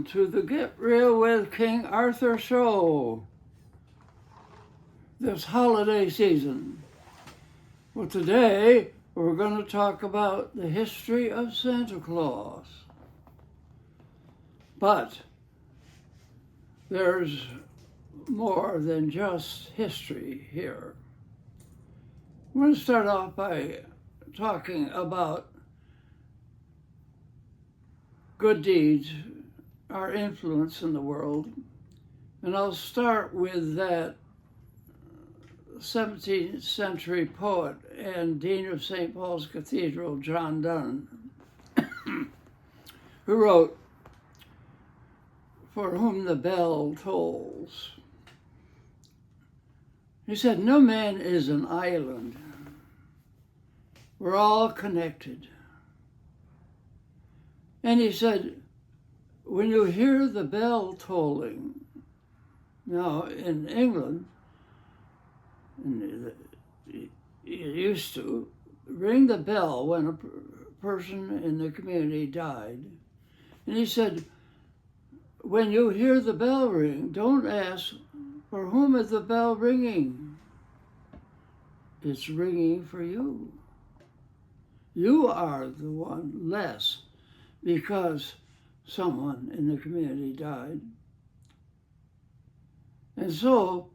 Welcome to the Get Real with King Arthur show this holiday season. Well, today we're going to talk about the history of Santa Claus. But there's more than just history here. I'm going to start off by talking about good deeds, our influence in the world. And I'll start with that 17th century poet and Dean of St. Paul's Cathedral, John Donne, who wrote, "For whom the bell tolls." He said, "No man is an island. We're all connected." And he said, when you hear the bell tolling, now in England, you used to ring the bell when a person in the community died. And he said, when you hear the bell ring, don't ask, for whom is the bell ringing? It's ringing for you. You are the one less because someone in the community died. And so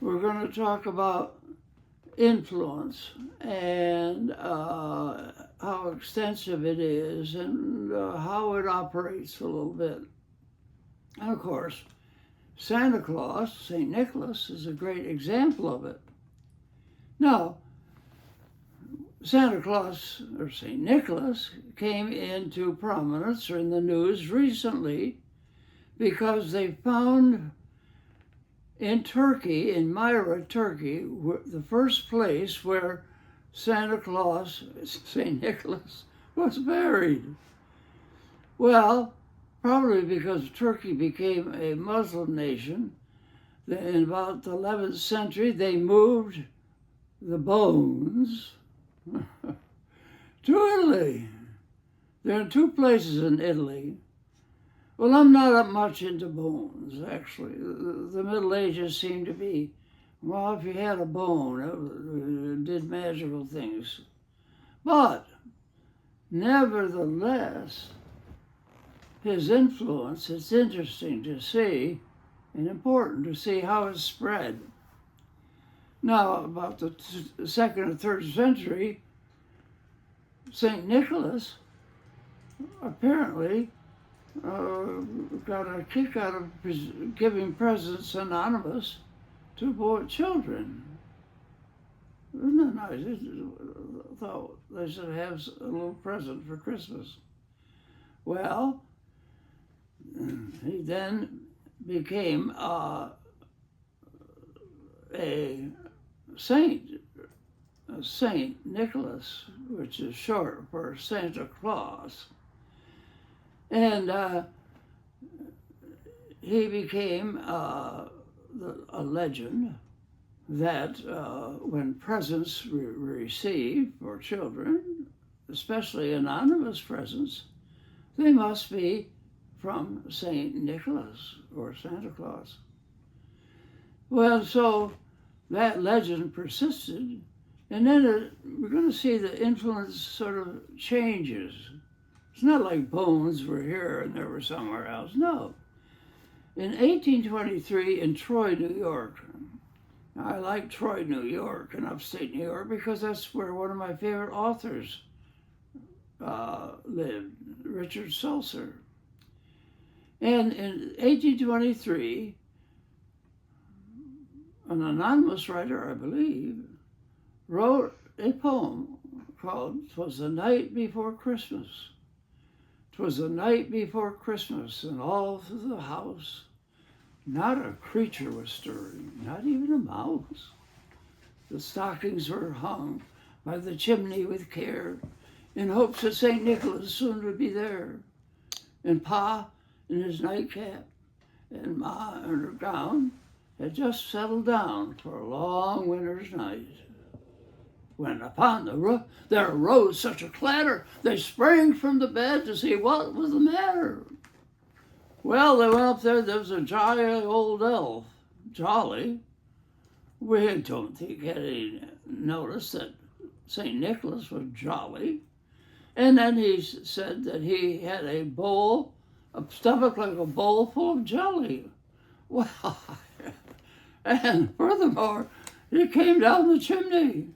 we're going to talk about influence and how extensive it is and how it operates a little bit. And of course, Santa Claus, St. Nicholas, is a great example of it. Now, Santa Claus, or St. Nicholas, came into prominence or in the news recently because they found in Turkey, in Myra, Turkey, the first place where Santa Claus, St. Nicholas, was buried. Well, probably because Turkey became a Muslim nation, in about the 11th century, they moved the bones to Italy. There are two places in Italy. Well, I'm not up much into bones, actually. The Middle Ages seemed to be, well, if you had a bone, it did magical things. But nevertheless, his influence, it's interesting to see and important to see how it spread. Now, about the second or third century, St. Nicholas apparently got a kick out of giving presents anonymous to children. Isn't that nice? I thought they should have a little present for Christmas. Well, he then became a saint, Saint Nicholas, which is short for Santa Claus. And he became a legend that when presents were received for children, especially anonymous presents, they must be from Saint Nicholas or Santa Claus. Well, so that legend persisted, and then we're going to see the influence sort of changes. It's not like bones were here and they were somewhere else. No. In 1823 in Troy, New York, I like Troy, New York, in upstate New York, because that's where one of my favorite authors lived, Richard Seltzer. And in 1823, an anonymous writer, I believe, wrote a poem called "'Twas the Night Before Christmas." 'Twas the night before Christmas, and all through the house, not a creature was stirring, not even a mouse. The stockings were hung by the chimney with care, in hopes that St. Nicholas soon would be there. And Pa, in his nightcap, and Ma, in her gown, had just settled down for a long winter's night. When upon the roof there arose such a clatter, they sprang from the bed to see what was the matter. Well, they went up there. There was a jolly old elf. Jolly. We don't think had any notice that St. Nicholas was jolly. And then he said that he had a bowl, a stomach like a bowl full of jelly. Well, and furthermore, he came down the chimney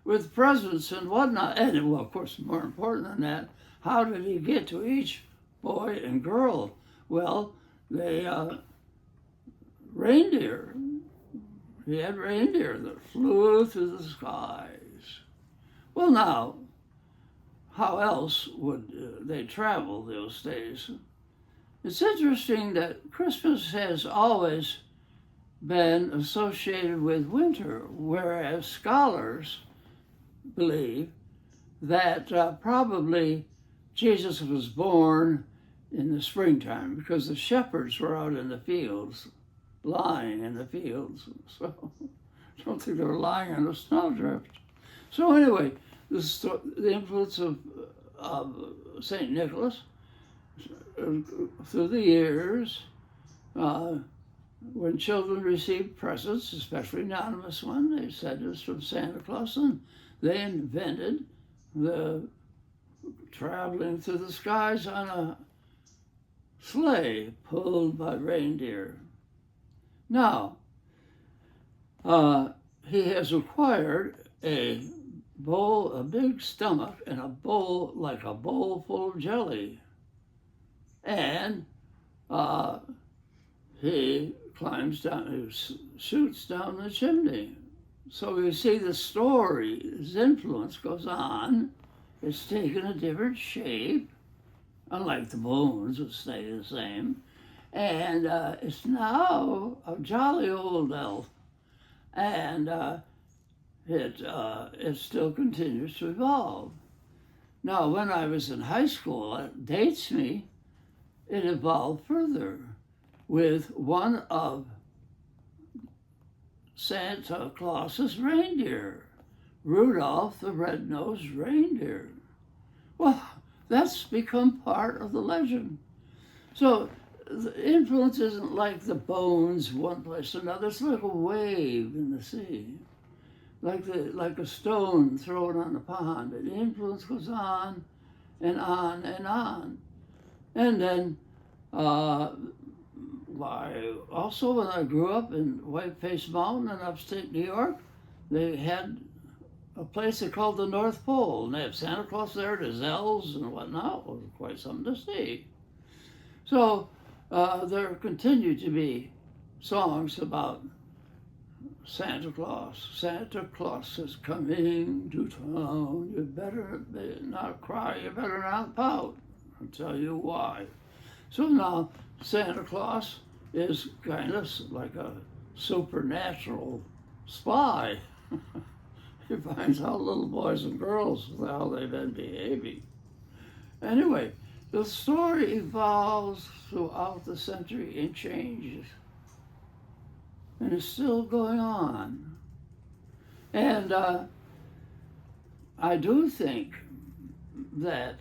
with presents and whatnot. And, well, of course, more important than that, how did he get to each boy and girl? Well, they reindeer. He had reindeer that flew through the skies. Well, now, how else would they travel those days? It's interesting that Christmas has always been associated with winter, whereas scholars believe that probably Jesus was born in the springtime because the shepherds were out in the fields, lying in the fields. So I don't think they were lying on a snowdrift. So anyway, the influence of St. Nicholas through the years, when children received presents, especially anonymous ones, they said it was from Santa Claus, and they invented the traveling through the skies on a sleigh pulled by reindeer. Now, he has acquired a big stomach, and a bowl like a bowl full of jelly. And he climbs down, he shoots down the chimney. So you see the story, his influence goes on. It's taken a different shape, unlike the bones, which stay the same. And it's now a jolly old elf. And it still continues to evolve. Now, when I was in high school, it dates me, it evolved further with one of Santa Claus's reindeer, Rudolph the Red-Nosed Reindeer. Well, that's become part of the legend. So the influence isn't like the bones one place or another. It's like a wave in the sea, like a stone thrown on the pond. The influence goes on and on and on. And then also when I grew up in Whiteface Mountain in upstate New York, they had a place they called the North Pole, and they have Santa Claus there, there's elves and whatnot. It was quite something to see. So there continue to be songs about Santa Claus. Santa Claus is coming to town. You better not cry, you better not pout. I'll tell you why. So now Santa Claus is kind of like a supernatural spy. He finds out little boys and girls how they've been behaving. Anyway, the story evolves throughout the century and changes. And it's still going on. And I do think that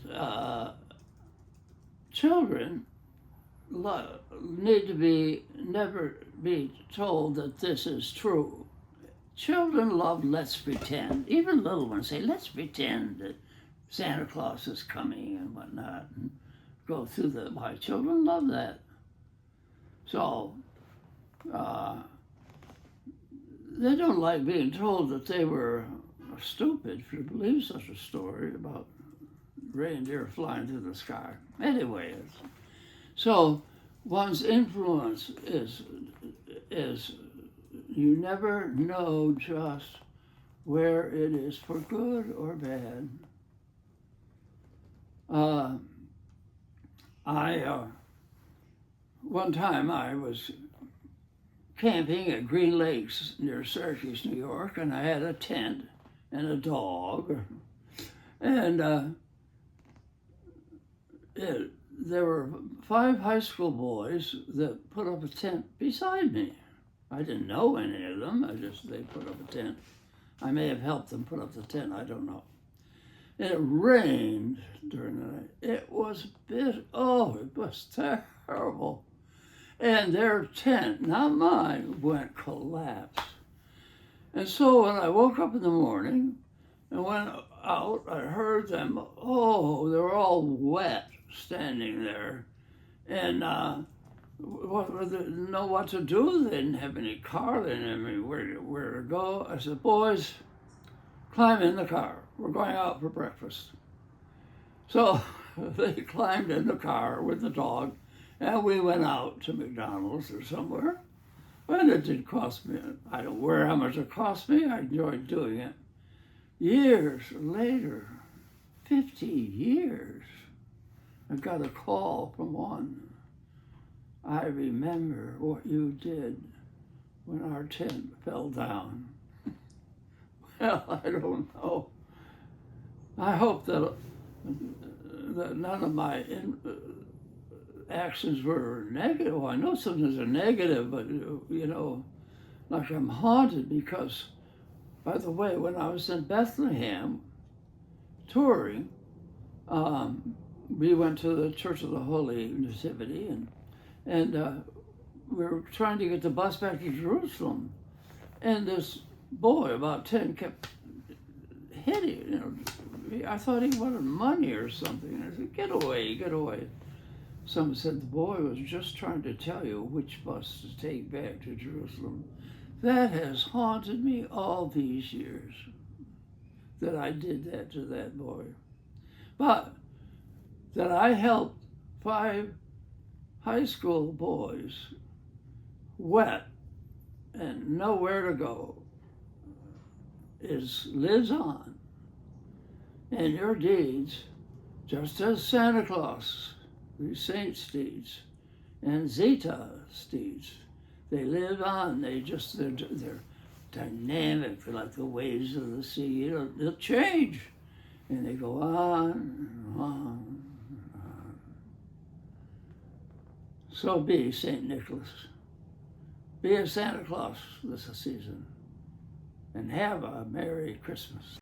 children need to never be told that this is true. Children love let's pretend. Even little ones say, let's pretend that Santa Claus is coming and whatnot, and go through why children love that. So they don't like being told that they were stupid to believe such a story about reindeer flying through the sky. Anyway, so one's influence is you never know just where it is for good or bad. One time I was camping at Green Lakes near Syracuse, New York, and I had a tent and a dog, and there were 5 high school boys that put up a tent beside me. I didn't know any of them. They put up a tent. I may have helped them put up the tent. I don't know. And it rained during the night. It was it was terrible. terrible. And their tent, not mine, went collapse. And so when I woke up in the morning and went out, I heard them, oh, they were all wet standing there. And didn't know what to do. They didn't have any car. They didn't have anywhere to go. I said, boys, climb in the car. We're going out for breakfast. So they climbed in the car with the dog, and we went out to McDonald's or somewhere. And it did cost me, I don't know how much it cost me. I enjoyed doing it. Years later, 50 years, I got a call from one. I remember what you did when our tent fell down. Well, I don't know. I hope that none of my actions were negative. Well, I know sometimes they're negative, but like I'm haunted because, by the way, when I was in Bethlehem touring, we went to the Church of the Holy Nativity, and we were trying to get the bus back to Jerusalem, and this boy, about 10, kept hitting. I thought he wanted money or something. I said, "Get away, get away." Someone said the boy was just trying to tell you which bus to take back to Jerusalem. That has haunted me all these years, that I did that to that boy. But that I helped 5 high school boys wet and nowhere to go lives on. And your deeds, just as Santa Claus, the saints' deeds, and Zita's deeds, they live on. They're dynamic, like the waves of the sea. They'll change, and they go on and on and on. So be St. Nicholas. Be a Santa Claus this season, and have a Merry Christmas.